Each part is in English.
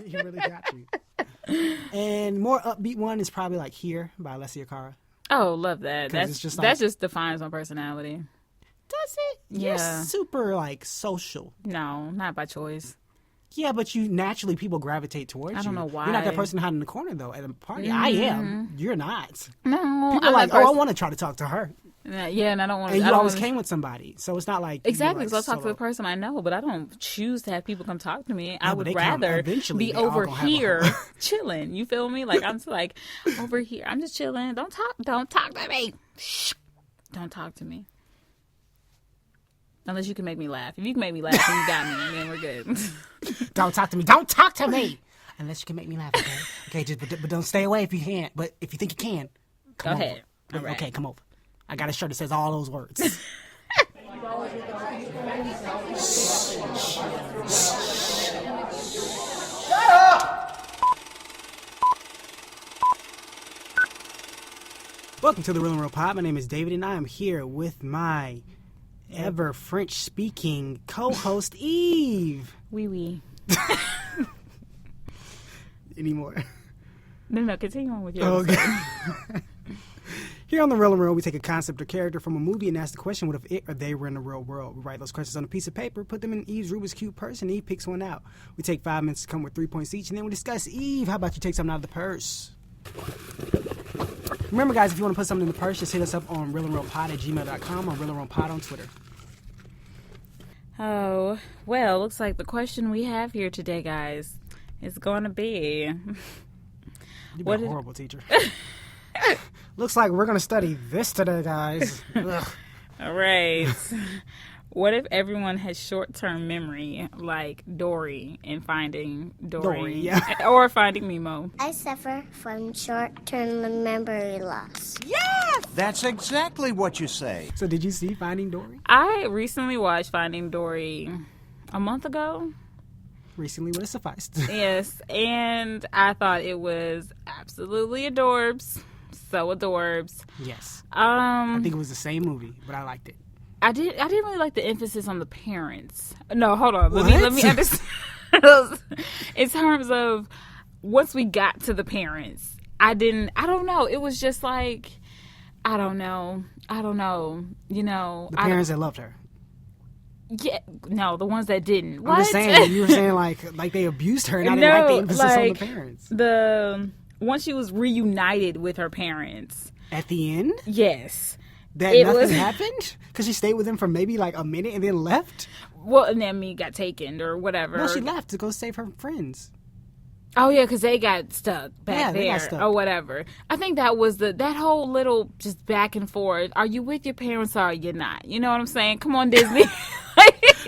He really got you. And more upbeat one is probably like Here by Alessia Cara. Oh, love that. That just defines my personality. Does it? Yeah. You're super like social. No, not by choice. Yeah, but you naturally people gravitate towards you. I don't know why. You're not that person hiding in the corner though at a party. I am. You're not. No, People are like, I want to try to talk to her. Yeah, and I don't want. And you always came with somebody, so it's not like exactly. Like, so I talk to the person I know, but I don't choose to have people come talk to me. I would rather be all over gonna here chilling. You feel me? Like I'm just like over here. I'm just chilling. Don't talk to me. Shh. Don't talk to me. Unless you can make me laugh. If you can make me laugh, then you got me. Then we're good. Don't talk to me. Don't talk to me. Unless you can make me laugh. Okay. Okay. But don't stay away if you can't. But if you think you can, go ahead. All right. Okay. Come over. I got a shirt that says all those words. Shut up! Welcome to the Real and Real Pod. My name is David, and I am here with my ever French-speaking co-host Eve. Oui. Anymore? No. Continue on with your. Okay. Here on The Real and Real, we take a concept or character from a movie and ask the question, what if it or they were in the real world? We write those questions on a piece of paper, put them in Eve's Rubik's Cube purse, and Eve picks one out. We take 5 minutes to come with 3 points each, and then we discuss. Eve, how about you take something out of the purse? Remember, guys, if you want to put something in the purse, just hit us up on realandrealpod@gmail.com or realandrealpod on Twitter. Oh, well, looks like the question we have here today, guys, is going to be... You've been a horrible teacher. Looks like we're going to study this today, guys. All right. What if everyone has short-term memory, like Dory in Finding Dory? Yeah. Or Finding Nemo? I suffer from short-term memory loss. Yes! That's exactly what you say. So did you see Finding Dory? I recently watched Finding Dory a month ago. Recently would have sufficed. Yes, and I thought it was absolutely adorbs. So adorbs. Yes. I think it was the same movie, but I liked it. I didn't really like the emphasis on the parents. No, hold on. What? Let me understand. In terms of once we got to the parents, I don't know. It was just like, I don't know. You know. The parents that loved her. Yeah, no, the ones that didn't. I'm just saying, you were saying like they abused her, and I didn't like the emphasis on the parents. Once she was reunited with her parents. At the end? Yes. Nothing happened? Because she stayed with him for maybe like a minute and then left? Well, and then got taken or whatever. No, she left to go save her friends. Oh, yeah, because they got stuck back they got there stuck. or whatever. I think that was that whole little just back and forth. Are you with your parents or are you not? You know what I'm saying? Come on, Disney.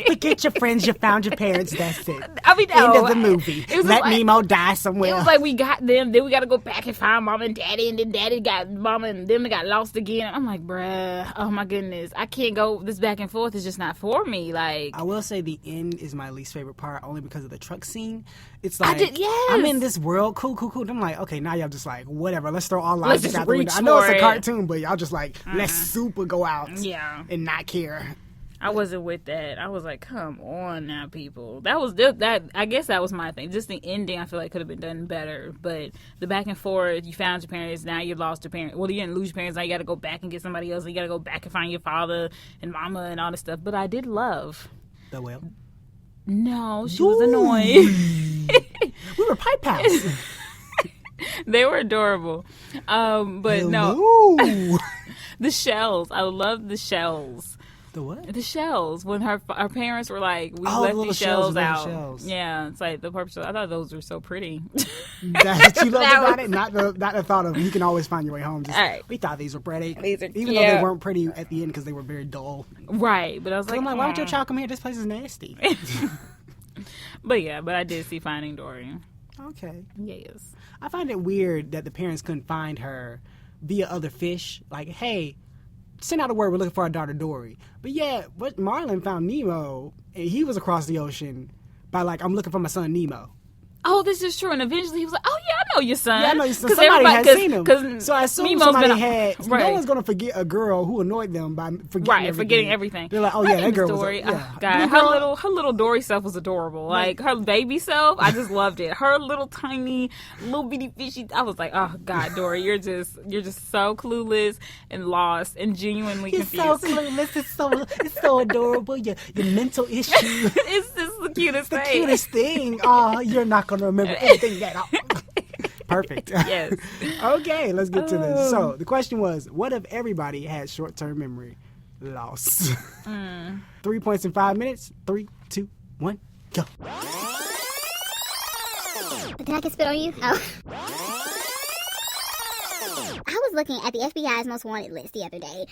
Forget your friends, you found your parents, that's it. I mean, no, end of the movie. Let Nemo die somewhere. It was like we got them, then we got to go back and find mom and daddy, and then daddy got mama and them got lost again. I'm like, bruh, oh my goodness. I can't go, this back and forth is just not for me. Like, I will say the end is my least favorite part, only because of the truck scene. It's like, yes. I'm in this world, cool. Then I'm like, okay, now y'all just like, whatever, let's throw all lives out the window. I know it's a cartoon, but y'all just like, let's super go out and not care. I wasn't with that. I was like, come on now, people. That I guess that was my thing. Just the ending, I feel like could have been done better. But the back and forth, you found your parents, now you lost your parents. Well, you didn't lose your parents, now you got to go back and get somebody else. You got to go back and find your father and mama and all this stuff. But I did love the whale. No, she was annoying. We were pipe pals. They were adorable. But Hello. No. The shells. I love the shells. The what? The shells. When her parents were like, we left these shells out. Shells. Yeah, it's like the purpose. I thought those were so pretty. That's what you loved about it? Not the thought of you can always find your way home. Just, right. We thought these were pretty. Even though they weren't pretty at the end because they were very dull. Right, but I was like, why would your child come here? This place is nasty. But I did see Finding Dory. Okay. Yes. I find it weird that the parents couldn't find her via other fish. Like, hey, send out a word, we're looking for our daughter Dory. But but Marlin found Nemo, and he was across the ocean by like, I'm looking for my son Nemo. oh, this is true. And eventually he was like, oh, yeah, I know your son. Yeah, I know your son. Somebody had seen him. So I assume Memo's somebody had. Right. No one's going to forget a girl who annoyed them by forgetting everything. They're like, oh, yeah, that girl Dory. was Oh, God, her little Dory self was adorable. Like, her baby self, I just loved it. Her little tiny, little bitty fishy. I was like, oh, God, Dory, you're just so clueless and lost and genuinely confused. You're so clueless. It's so adorable. Your mental issue. It's just the cutest thing. The cutest thing. Oh, you're not going to remember anything at all. Perfect. Yes. Okay, let's get to this. So the question was, what if everybody had short-term memory loss? 3 points in 5 minutes. 3, 2, 1, go. Did I get spit on you? Oh. I was looking at the FBI's most wanted list the other day.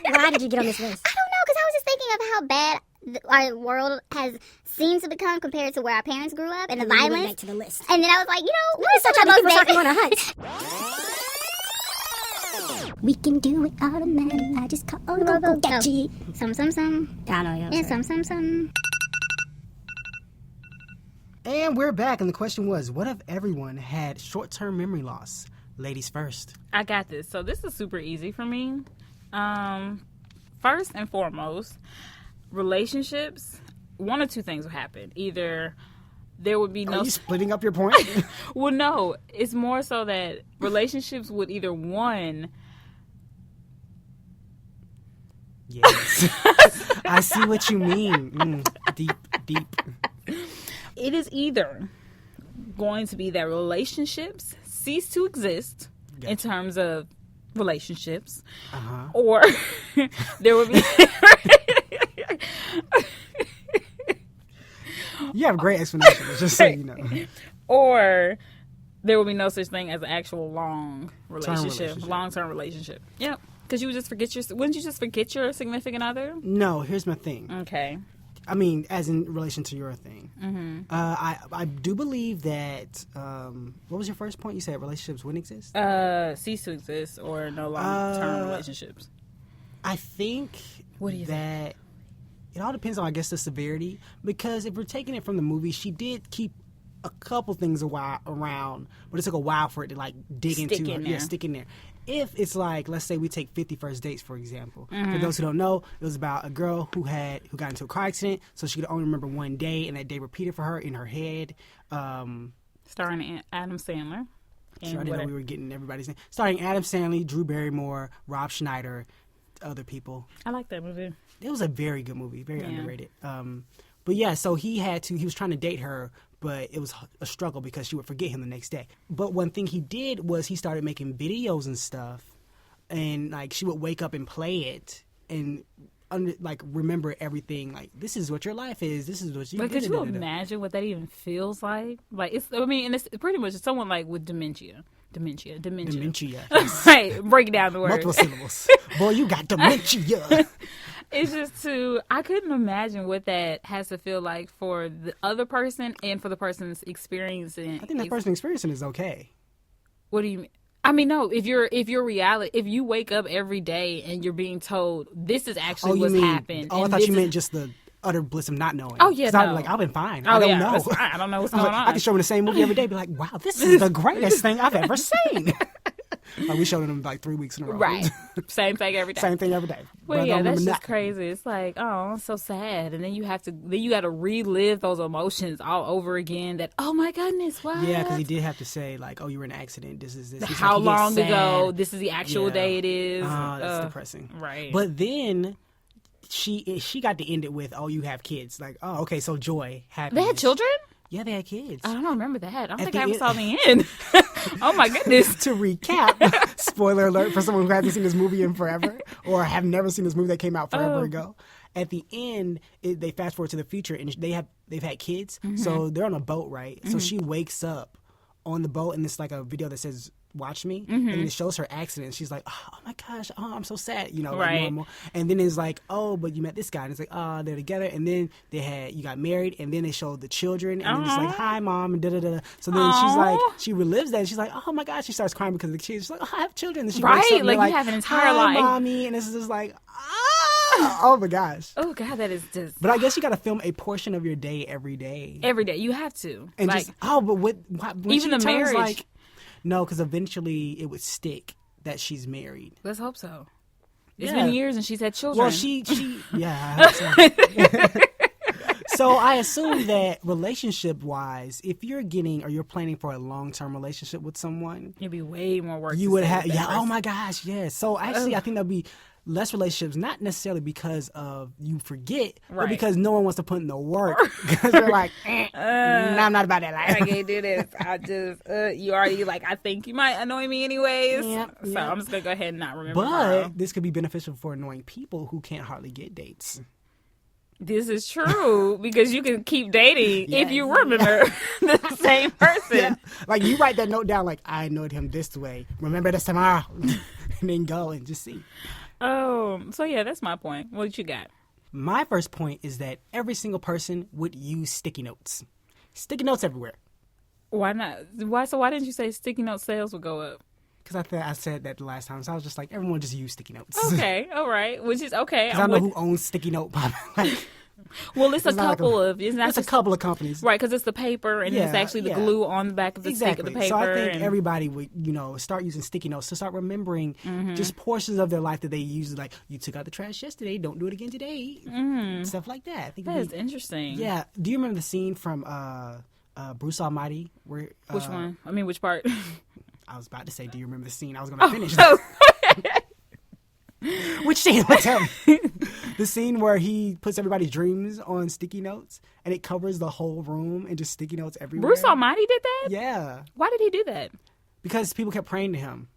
Why did you get on this list? I don't know, because I was just thinking of how bad our world has seemed to become compared to where our parents grew up and the violence. Went back to the list. And then I was like, what is Such such a a most favorite? on a hunt. We can do it automatic. I just call go get you. Some. I know. Yeah, some. And we're back, and the question was, what if everyone had short-term memory loss? Ladies first. I got this. So this is super easy for me. First and foremost, relationships, one or two things will happen. Either there would be no... Are you splitting up your point? Well, no. It's more so that relationships would either, one... Yes. I see what you mean. Deep. It is either going to be that relationships cease to exist in terms of relationships, or there would be... You have a great explanation, just so you know. Or there will be no such thing as an actual long-term relationship. Yep. Because you would just forget wouldn't you just forget your significant other? No, here's my thing. Okay. I mean, as in relation to your thing. Mm-hmm. I do believe that, what was your first point? You said relationships wouldn't exist? Cease to exist or no long-term relationships. I think that it all depends on, I guess, the severity. Because if we're taking it from the movie, she did keep a couple things around, but it took a while for it to, like, stick in there. If it's like, let's say we take 50 First Dates, for example. For those who don't know, it was about a girl who got into a car accident, so she could only remember one day, and that day repeated for her in her head. Starring Adam Sandler. Sure, I didn't know we were getting everybody's name. Starring Adam Sandler, Drew Barrymore, Rob Schneider, other people. I like that movie. It was a very good movie, very underrated. But yeah, so he was trying to date her, but it was a struggle because she would forget him the next day. But one thing he did was he started making videos and stuff, and like she would wake up and play it and remember everything. Like, this is what your life is. This is what you. But could you imagine what that even feels like? Like, it's pretty much someone like with dementia. Dementia. Yes. Right. Break down the word. Multiple syllables. Boy, you got dementia. It's just I couldn't imagine what that has to feel like for the other person and for the person's experiencing. I think that person experiencing is okay. What do you mean? I mean, no. If you wake up every day and you're being told this is actually what's happened. Oh, I thought you meant just the utter bliss of not knowing. Oh yeah, no. I've been fine. Oh, I don't know. I don't know what's going on. I can show them the same movie every day. Be like, wow, this is the greatest thing I've ever seen. Like, we showed them like 3 weeks in a row. Right. Same thing every day. Same thing every day. Well, yeah, that's just crazy. It's like, oh, I'm so sad, and then you got to relive those emotions all over again. That, oh my goodness, what? Yeah, because he did have to say like, oh, you were in an accident. This is this. How long ago? This is the actual day it is. Oh, that's depressing. Right. But then she got to end it with, oh, you have kids. Like, oh, okay, so joy, happiness. They had children? Yeah, they had kids. I don't remember that. I don't think I ever saw the end. Oh my goodness. To recap, spoiler alert for someone who hasn't seen this movie in forever or have never seen this movie that came out forever ago. At the end, they fast forward to the future, and they've had kids. Mm-hmm. So they're on a boat, right? Mm-hmm. So she wakes up on the boat, and it's like a video that says, watch me, and it shows her accident. She's like, oh my gosh, I'm so sad, right. Like normal. And then it's like, oh, but you met this guy, and it's like, oh, they're together. And then you got married, and then they showed the children, and then it's like, hi mom, and da da da. So then she's like, she relives that, and she's like, oh my gosh, she starts crying because of the kids. She's like, oh, I have children. And she wakes up, and like you have an entire hi, life, mommy, and it's just like, Oh my gosh. Oh God, that is just But I guess you got to film a portion of your day every day. every day. You have to. And like, just but when even she the turns, marriage. like, no, because eventually it would stick that she's married. let's hope so. It's Yeah. been years and she's had children. Well, she yeah. I hope so. So I assume that relationship-wise, if you're getting or you're planning for a long-term relationship with someone, it'd be way more work. you to would stay have with that oh person. my gosh, yes. So actually, I think there'll be less relationships, not necessarily because of you forget, but Right. because no one wants to put in the work because they're like, no, I'm not about that I life. can't do this. I just you already like. I think you might annoy me anyways. Yep, So yep. I'm just gonna go ahead and not remember. tomorrow. But this could be beneficial for annoying people who can't hardly get dates. This is true because you can keep dating if you Yes. remember the same person. Yeah. Like you write that note down, like I annoyed him this way. Remember this tomorrow, and then go and just see. So yeah, that's my point. What you got? My first point is that every single person would use sticky notes. Sticky notes everywhere. Why not? Why didn't you say sticky note sales would go up? Because I thought I said that the last time, so I was just like, everyone just use sticky notes. Okay, all right, which is okay. Because I know who owns sticky note. Like, Well, it's a It's not like couple of. It's not it's a just couple of companies. right because it's the paper and it's Yeah, actually the yeah. glue on the back of the stick of the paper. So I think and, everybody would, start using sticky notes to start remembering just portions of their life that they use. Like, you took out the trash yesterday, don't do it again today. Stuff like that. I think that it'd is be- interesting. Yeah. Do you remember the scene from Bruce Almighty? Where Which one? I mean, which part? I was about to say, do you remember the scene? I was going to finish. Oh. Which scene? Tell me. The scene where he puts everybody's dreams on sticky notes and it covers the whole room and just sticky notes everywhere. Bruce Almighty did that? Yeah. Why did he do that? Because people kept praying to him.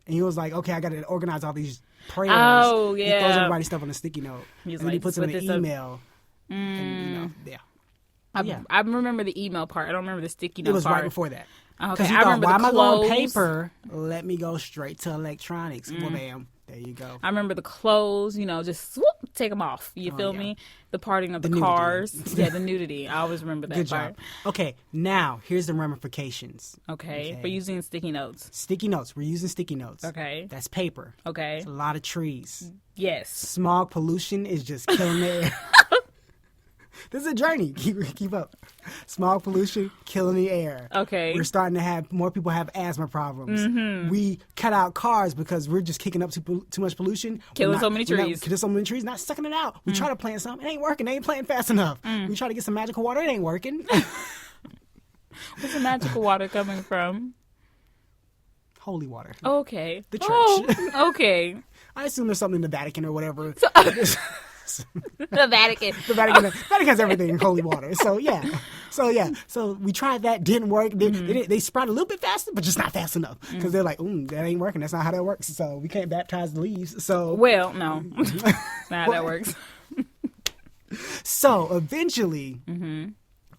And he was like, okay, I got to organize all these prayers. Oh, He yeah. throws everybody's stuff on a sticky note. He's and then he like, puts them in "Put an this up." email. And, yeah. Yeah. I remember the email part. I don't remember the sticky note It was part. right before that. Okay, Because he I thought, remember why the am I going clothes. paper? Let me go straight to electronics. Well, bam. There you go. I remember the clothes, just swoop, take them off. You feel yeah. me? The parting of the, The nudity. cars. Yeah, the nudity. I always remember that Good part. job. Okay, now here's the ramifications. Okay, for using sticky notes. Sticky notes. We're using sticky notes. Okay. That's paper. Okay. It's a lot of trees. Yes. Smog pollution is just killing the air. This is a journey. Keep up. Smog pollution, killing the air. Okay. We're starting to have more people have asthma problems. We cut out cars because we're just kicking up too much pollution. Killing so many trees. Killing so many trees, not sucking it out. We try to plant some, it ain't working. It ain't planting fast enough. We try to get some magical water, it ain't working. Where's the magical water coming from? Holy water. Okay. The church. Oh, okay. I assume there's something in the Vatican or whatever. The Vatican. The Vatican has everything in holy water. So yeah. So we tried that, didn't work. They sprout a little bit faster, but just not fast enough because they're like, that ain't working. That's not how that works. So we can't baptize the leaves. So Well, no. That's not how that works. so eventually.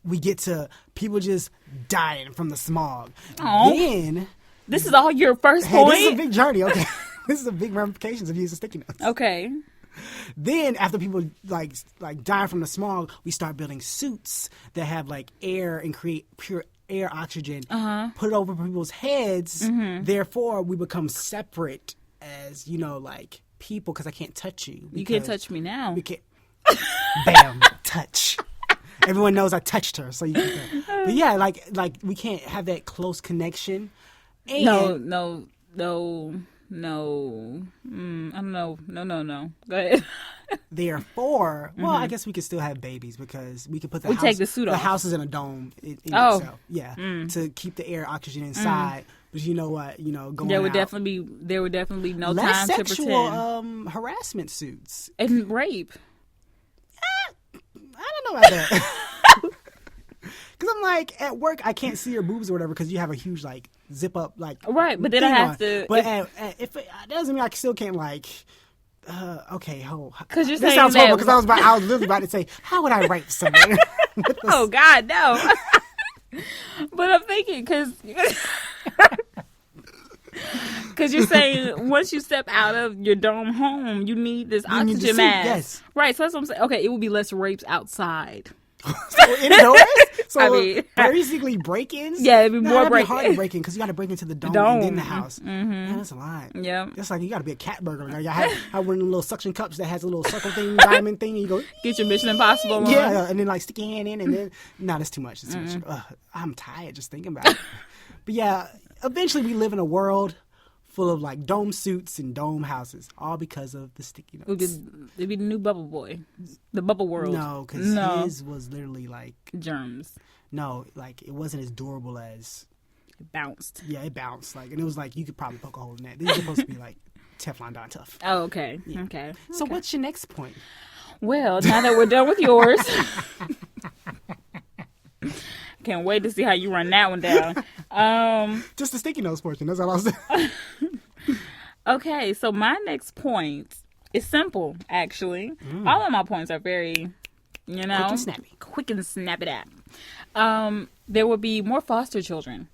We get to people just dying from the smog. Aw. Then, This is all your first hey, point? this is a big journey, okay? This is a big ramifications of using sticky notes. Okay. Then after people like dying from the smog, we start building suits that have like air and create pure air oxygen. Put it over people's heads. Therefore, we become separate as like people because I can't touch you. You can't because touch me now. We can't. Bam, touch. Everyone knows I touched her, so you can. But yeah, like we can't have that close connection. And No. I don't know. No. Go ahead. Therefore, well, I guess we could still have babies because we could put We take the suit off. house is in a dome in Oh. itself. Yeah, to keep the air oxygen inside. But you know what? Going There would out. definitely be no less time to sexual pretend. harassment suits. And rape. I don't know about that. Because I'm like at work, I can't see your boobs or whatever because you have a huge zip up Right, but then I thing have on. to- But if it doesn't mean I still can't okay, hold. 'Cause you're this saying sounds horrible that- because I was literally about to say, how would I rape someone? Oh God, no. But I'm thinking because you're saying once you step out of your dome home, you need this You need the oxygen suit, mask. yes. Right, so that's what I'm saying. Okay, it will be less rapes outside. So indoors? So I mean, basically break-ins. Yeah, it'd be more that'd break- be hard to break in because you got to break into the dome and then the house. Man, that's a lot. Yeah. That's like you got to be a cat burglar. Like, I have one of the little suction cups that has a little circle thing, diamond thing, and you go. Get your Mission Impossible on. Yeah, and then like stick your hand in, and then no, that's too much. That's too much. I'm tired just thinking about it. But yeah, eventually we live in a world full of like dome suits and dome houses, all because of the sticky notes. It'd be the new Bubble Boy, the Bubble World. No, because his was literally like germs. No, like it wasn't as durable as. It bounced. Yeah, it bounced. Like, and it was like you could probably poke a hole in that. These are supposed to be like Teflon Don tough. Oh, okay. Yeah. Okay. So what's your next point? Well, now that we're done with yours, can't wait to see how you run that one down. Just the sticky notes portion. That's all I was saying. Okay, so my next point is simple, actually. All of my points are very, quick and snappy. Quick and snappy that. There will be more foster children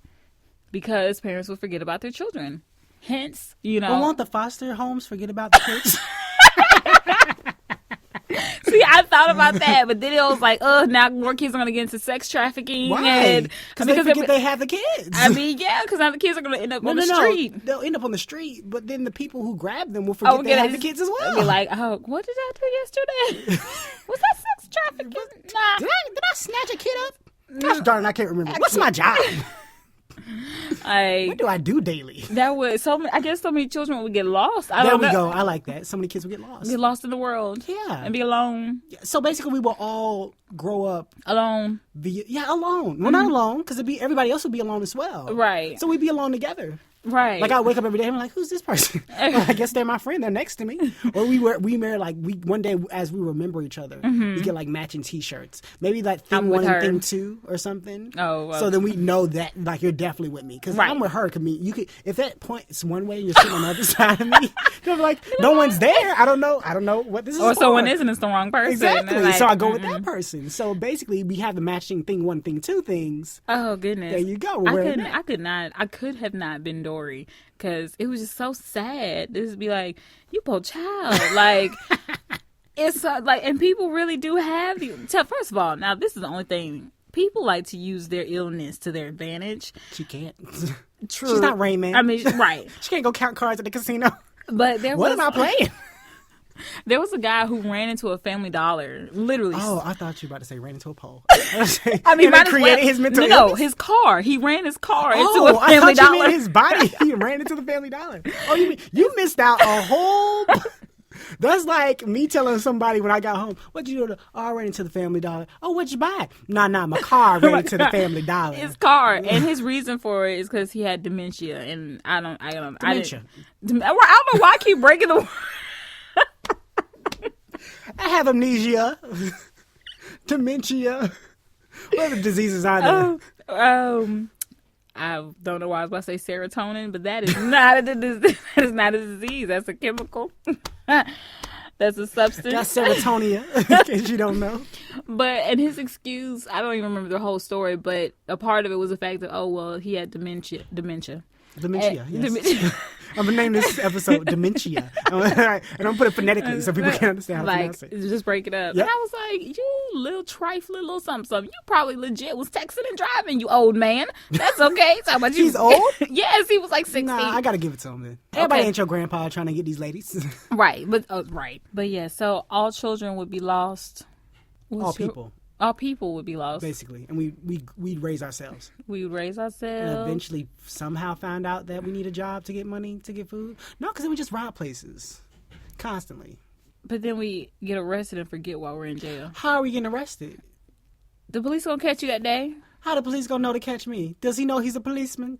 because parents will forget about their children. Hence, But won't the foster homes forget about the kids? See, I thought about that, but then it was like, now more kids are going to get into sex trafficking. Why? Because they forget they have the kids. I mean, yeah, because now the kids are going to end up on the street. They'll end up on the street, but then the people who grab them will forget they have the kids as well. Be like, oh, what did I do yesterday? Was that sex trafficking? Nah. Did I snatch a kid up? Gosh darn, I can't remember. What's my job? What do I do daily? That would I guess so many children would get lost. There we go. I like that. So many kids would get lost. Get lost in the world. Yeah. And be alone. So basically, we will all grow up alone. Alone. Well, not alone, because everybody else would be alone as well. Right. So we'd be alone together. Right. Like I wake up every day and I'm like, who's this person? Well, I guess they're my friend. They're next to me. Or we wear like one day as we remember each other, we get like matching T-shirts. Maybe like thing one and thing two or something. Oh. Well. So then we know that like you're definitely with me because I'm with her. You could if that point's one way and you're sitting on the other side of me, you're like no one's there. I don't know what this is. Or for. someone isn't. It's the wrong person. Exactly. Like, so I go with that person. So basically, we have the matching thing one, thing two things. Oh goodness. There you go. I could have not been Dory. Because it was just so sad. This would be like, you poor child. Like, it's like, and people really do have first of all, now this is the only thing. People like to use their illness to their advantage. She can't. True. She's not Rain Man. I mean, right. She can't go count cards at the casino. But what am I playing? There was a guy who ran into a Family Dollar, literally. Oh, I thought you were about to say ran into a pole. I mean, he created his mental illness? No, his car. He ran his car into a Family I thought Dollar. You meant his body. He ran into the Family Dollar. Oh, you missed out a whole. That's like me telling somebody when I got home, what'd you do? Oh, I ran into the Family Dollar. Oh, what'd you buy? Nah, my car ran into the Family Dollar. His car, and his reason for it is because he had dementia, and I don't Dementia. I don't know why I keep breaking the word. I have amnesia, dementia. What other diseases are there? I don't know why I was about to say serotonin, but that is not a disease. That is not a disease. That's a chemical. That's a substance. That's serotonin, in case you don't know. And his excuse, I don't even remember the whole story, but a part of it was the fact that, he had dementia. Dementia, yes. Dementia. I'm going to name this episode Dementia. And I'm put it phonetically so people can understand how to pronounce it. Just break it up. Yep. And I was like, you little trifling little something. You probably legit was texting and driving, you old man. That's okay. Talking about you. He's old? Yes, he was like 16. Nah, I got to give it to him then. Everybody ain't your grandpa trying to get these ladies. Right. But yeah, so all children would be lost. All people would be lost. Basically. And we'd raise ourselves. We would raise ourselves. And eventually somehow found out that we need a job to get money, to get food. No, because then we just rob places. Constantly. But then we get arrested and forget while we're in jail. How are we getting arrested? The police gonna catch you that day? How the police gonna know to catch me? Does he know he's a policeman?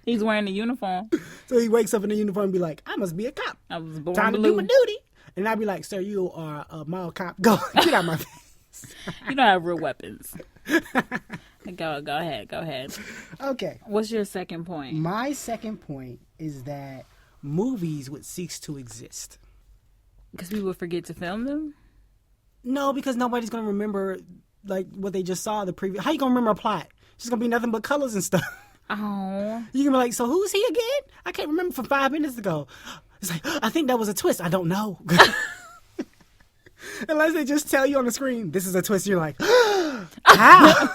He's wearing the uniform. So he wakes up in the uniform and be like, I must be a cop. I was born Time blue. to do my duty. And I'd be like, sir, you are a mall cop. Go, get out my face. You don't have real weapons. Go ahead. Okay. What's your second point? My second point is that movies would cease to exist. Because people would forget to film them? No, because nobody's going to remember like what they just saw the previous. How you going to remember a plot? It's just going to be nothing but colors and stuff. Oh. You can be like, so who's he again? I can't remember from 5 minutes ago. It's like, I think that was a twist. I don't know. Unless they just tell you on the screen, this is a twist. You're like, How?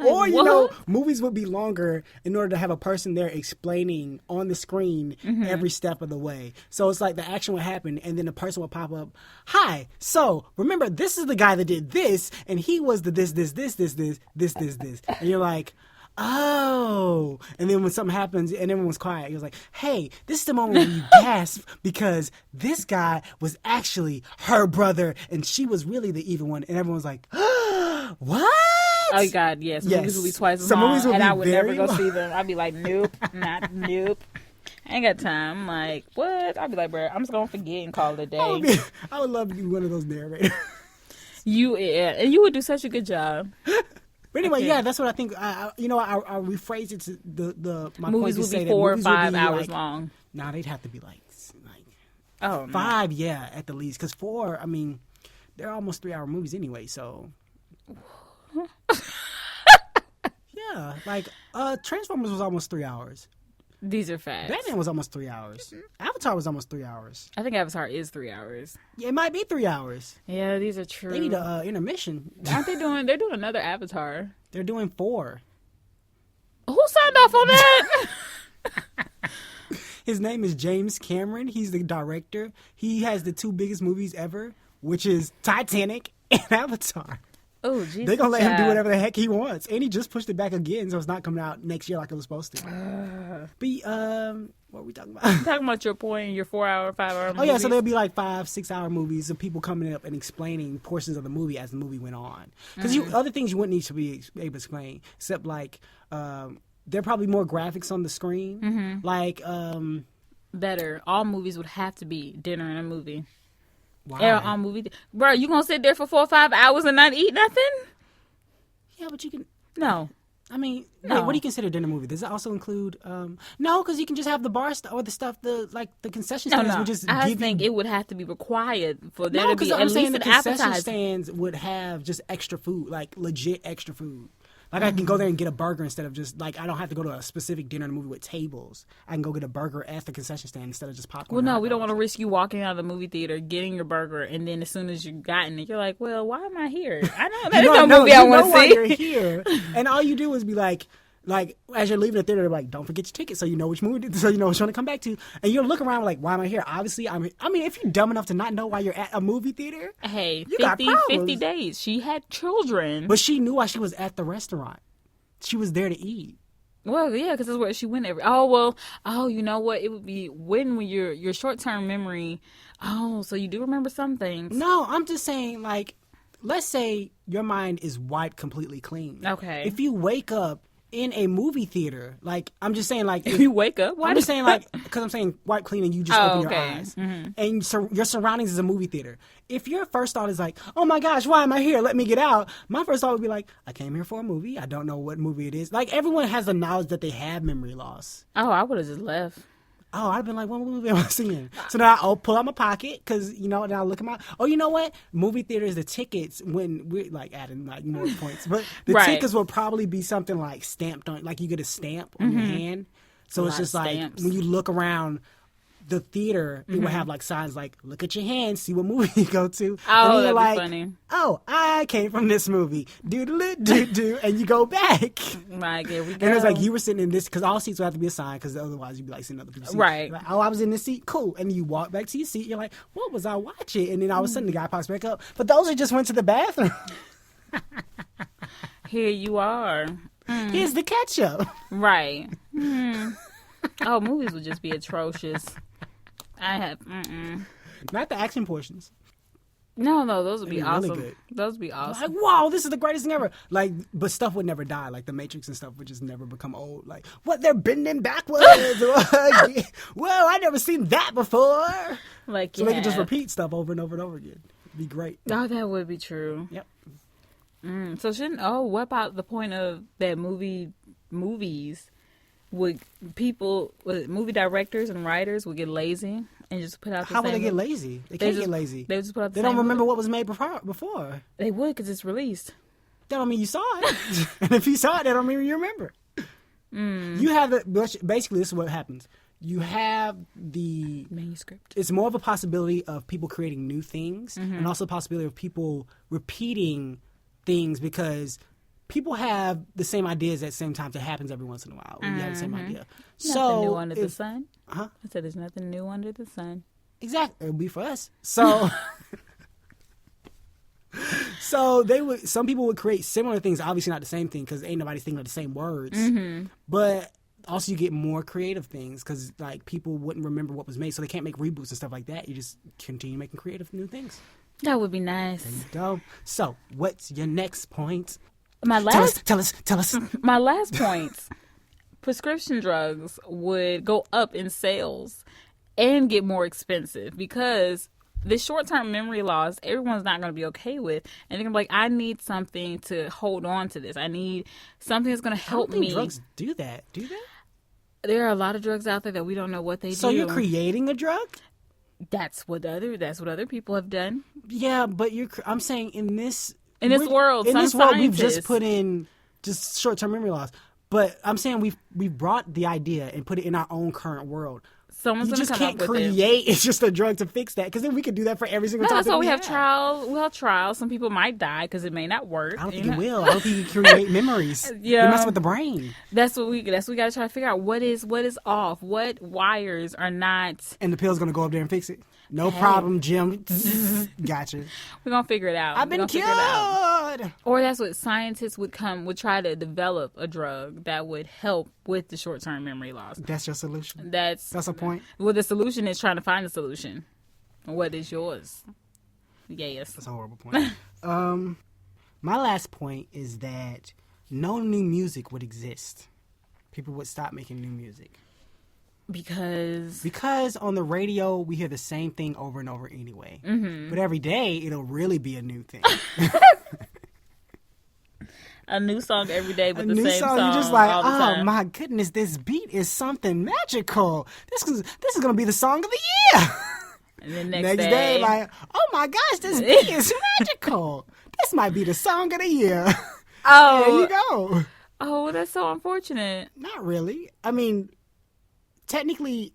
Or, what? movies would be longer in order to have a person there explaining on the screen every step of the way. So it's like the action would happen and then the person would pop up, hi, so remember this is the guy that did this and he was the this. And you're like, oh. And then when something happens and everyone's quiet, you're like, hey, this is the moment when you gasp because this guy was actually her brother and she was really the evil one. And everyone's like, what? Oh God, yes. Movies will be twice as Some long, movies will and be I would never very go long. see them. I'd be like, nope, nope. I ain't got time. I'm like, what? I'd be like, bro, I'm just gonna forget and call it a day. I would love to be one of those narrators. And you would do such a good job. But anyway, Okay. yeah, that's what I think. I rephrased it to my Movies point would to say be that 4 or movies would 5 be hours like, long. Nah, they'd have to be like Oh, no. 5, yeah, at the least. Because 4, I mean, they're almost 3-hour movies anyway. So yeah, like Transformers was almost 3 hours. These are facts. Batman was almost 3 hours. Avatar was almost 3 hours. I think Avatar is 3 hours. Yeah, it might be 3 hours. Yeah, these are true. They need a intermission. Aren't they doing? They're doing another Avatar. They're doing 4. Who signed off on that? His name is James Cameron. He's the director. He has the 2 biggest movies ever, which is Titanic and Avatar. Oh, Jesus. They're going to let him do whatever the heck he wants. And he just pushed it back again, so it's not coming out next year like it was supposed to. What are we talking about? Talking about your point, your 4-hour, 5-hour. Oh, yeah, so there'll be like 5-6 hour movies of people coming up and explaining portions of the movie as the movie went on. Because other things you wouldn't need to be able to explain, except like there are probably more graphics on the screen. Like, better. All movies would have to be dinner and a movie. wow. Yeah, all movie. Bro, you gonna sit there for 4 or 5 hours and not eat nothing? Yeah, but you can. No. I mean, No. wait, what do you consider dinner movie? Does it also include? No, because you can just have the bar or the stuff, the concession No, stands no. would just I give think you. it would have to be required for there No, to be because at I'm saying least the an concession appetizer. stands would have just extra food, like legit extra food. Like I can go there and get a burger instead of just like I don't have to go to a specific dinner movie with tables. I can go get a burger at the concession stand instead of just popcorn. Well, and no, hot we don't want dogs. to risk you walking out of the movie theater, getting your burger, and then as soon as you've gotten it, you're like, well, why am I here? I know that is no movie I want to why see. you're here, and all you do is be like as you're leaving the theater, they're like, don't forget your ticket, so you know which movie, so you know which one to come back to, and you'll look around like, why am I here? Obviously, I mean, if you're dumb enough to not know why you're at a movie theater, Hey, you got 50 problems. days. She had children. But she knew why she was at the restaurant. She was there to eat. Well, yeah, because that's where she went every. Oh, well. Oh, you know what? It would be when your short term memory. Oh, so you do remember some things. No, I'm just saying, like, let's say your mind is wiped completely clean. Okay. If you wake up in a movie theater, like, I'm just saying, like, You wake up. Why I'm just saying, like, because I'm saying wipe clean and you just Oh, open your okay. eyes. And your surroundings is a movie theater. If your first thought is like, oh my gosh, why am I here? Let me get out. My first thought would be like, I came here for a movie. I don't know what movie it is. Like, everyone has the knowledge that they have memory loss. Oh, I would have just left. Oh, I'd been like, what movie am I seeing? So now I'll pull out my pocket because, then I'll look at my, oh, you know what? Movie theaters, the tickets, when we're like adding like more points, but the Right. tickets will probably be something like stamped on, like you get a stamp on your hand. So it's lot just of like stamps. when you look around the theater, it will have like signs like, look at your hand, see what movie you go to. Oh, and then that'd be funny. Oh, I came from this movie. Do, and you go back. Like, here we go. And it's like you were sitting in this because all seats would have to be assigned because otherwise you'd be like sitting in other people's seats. Right. Like, oh, I was in this seat. Cool. And you walk back to your seat. You're like, what was I watching? And then all of a sudden the guy pops back up. But those who just went to the bathroom. Here you are. Here's the ketchup. Right. Oh, movies would just be atrocious. I have. Not the action portions. No, those would be It'd be really awesome. good. Those would be awesome. Like, wow, this is the greatest thing ever. Like, but stuff would never die. Like the Matrix and stuff would just never become old. Like, what, they're bending backwards? Whoa, I never seen that before. Like, So they can just yeah. repeat stuff over and over and over again. It'd be great. Oh, that would be true. Yep. So shouldn't? Oh, what about the point of that movies would movie directors and writers would get lazy and just put out the How same would they get movie? lazy? They They can't just- get lazy. They would just put out the They same don't remember movie. what was made before. They would because it's released. That don't mean you saw it. And if you saw it, that don't mean you remember. You have basically this is what happens. you have the manuscript. It's more of a possibility of people creating new things, and also a possibility of people repeating things because people have the same ideas at the same time. It happens every once in a while. We have the same idea. Nothing new under the sun. Huh? I said there's nothing new under the sun. Exactly. It'll be for us. So so some people would create similar things, obviously not the same thing because ain't nobody thinking of the same words. But also you get more creative things because like people wouldn't remember what was made, so they can't make reboots and stuff like that. You just continue making creative new things. That would be nice. There you go. So what's your next point? My last Tell us. My last point, prescription drugs would go up in sales and get more expensive because the short-term memory loss, everyone's not going to be okay with. And they're going to be like, I need something to hold on to this. I need something that's going to help me. Drugs do that. Do they? There are a lot of drugs out there that we don't know what they do. So you're creating a drug? That's what other people have done. Yeah, but I'm saying in this world, we've just put in just short-term memory loss. But I'm saying we've brought the idea and put it in our own current world. Someone's going to come up with it. You just can't create it's just a drug to fix that because then we could do that for every single time. That's why we have trials. We'll have trials. Some people might die because it may not work. I don't think it will. I don't think you can create memories. Yeah, you mess with the brain. That's what we got to try to figure out. What is off? What wires are not? And the pill's going to go up there and fix it. No problem, Jim. Gotcha. We're going to figure it out. I've been cured. Or that's what scientists would try to develop a drug that would help with the short-term memory loss. That's your solution. That's a point. Well, the solution is trying to find a solution. What is yours? Yes. That's a horrible point. My last point is that no new music would exist. People would stop making new music. Because on the radio we hear the same thing over and over anyway. But every day it'll really be a new thing. A new song every day with the same song. You're just like, all the time. My goodness, this beat is something magical. This is gonna be the song of the year. And then next day, like, oh my gosh, this beat is magical. This might be the song of the year. Oh, there you go. Oh, that's so unfortunate. Not really. I mean, technically,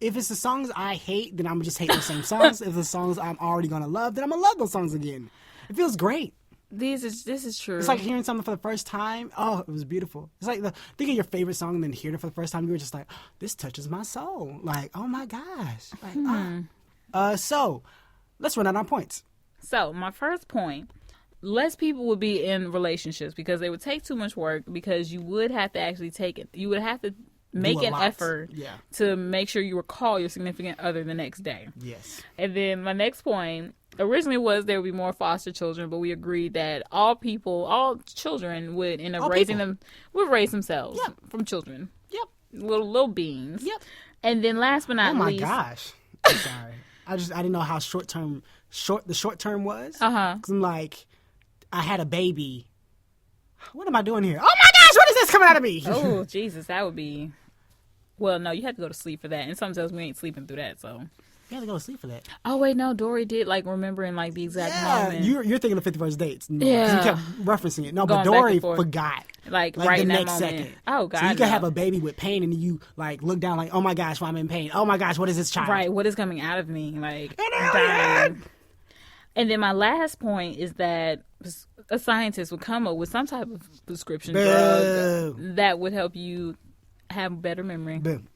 if it's the songs I hate, then I'm gonna just hate those same songs. If the songs I'm already gonna love, then I'm gonna love those songs again. It feels great. This is true. It's like hearing something for the first time. Oh, it was beautiful. It's like think of your favorite song and then hearing it for the first time. You were just like, oh, this touches my soul. Like, oh my gosh. Like, so let's run out our points. So my first point, less people would be in relationships because they would take too much work because you would have to actually take it. You would have to make an effort to make sure you recall your significant other the next day. Yes. And then my next point originally was there would be more foster children, but we agreed that all children would end up raise themselves from children. Yep. Little beings. Yep. And then last but not least. Oh my gosh. I'm sorry. I didn't know how the short term was. Because I'm like, I had a baby. What am I doing here? Oh my gosh, what is this coming out of me? Oh, Jesus, that would be... Well, no, you have to go to sleep for that. And sometimes we ain't sleeping through that, so... You have to go to sleep for that. Oh, wait, no, Dory did, remembering, the exact moment. You're thinking of 50 First Dates. Yeah. You kept referencing it. No, Going but Dory forth. forgot. Right the in that next moment. second. Oh, God, So you can have a baby with pain and you, look down oh my gosh, why I'm in pain. Oh my gosh, what is this child? Right, what is coming out of me? An alien! Dying. And then my last point is that a scientist would come up with some type of prescription drug that would help you have better memory. Boom.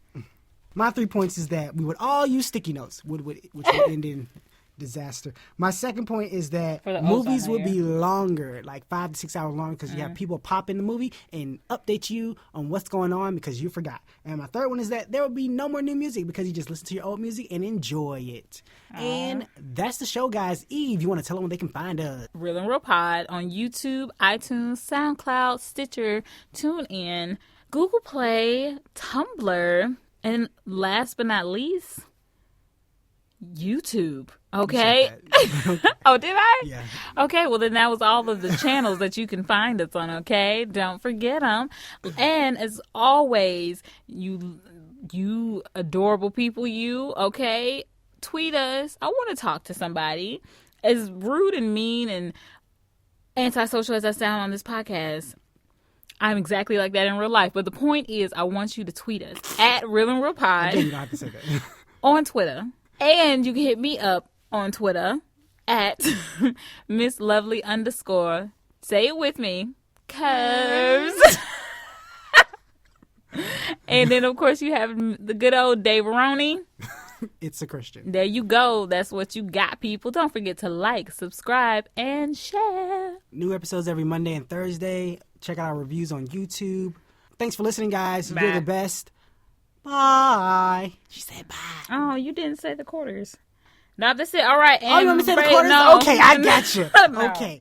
My 3 points is that we would all use sticky notes, which would end in disaster. My second point is that movies would be longer, 5 to 6 hours long, because you have people pop in the movie and update you on what's going on because you forgot. And my third one is that there will be no more new music because you just listen to your old music and enjoy it. And that's the show, guys. Eve, you want to tell them where they can find us? Real and Real Pod on YouTube, iTunes, SoundCloud, Stitcher, TuneIn, Google Play, Tumblr, and last but not least, YouTube. Okay. Oh, did I? Yeah. Okay. Well, then that was all of the channels that you can find us on. Okay. Don't forget them. And as always, you adorable people, okay, tweet us. I want to talk to somebody. As rude and mean and antisocial as I sound on this podcast, I'm exactly like that in real life. But the point is, I want you to tweet us at Real and Real Pod Again, you don't have to say that. on Twitter. And you can hit me up on Twitter at Miss Lovely _ Say it with me. Curves. And then, of course, you have the good old Dave Roney. It's a Christian. There you go. That's what you got, people. Don't forget to like, subscribe, and share. New episodes every Monday and Thursday. Check out our reviews on YouTube. Thanks for listening, guys. Bye. You're the best. Bye. She said bye. Oh, you didn't say the quarters. No, that's it. All right. Oh, you want me to say the Ray- quarters? No. Okay, I got you. No. Okay.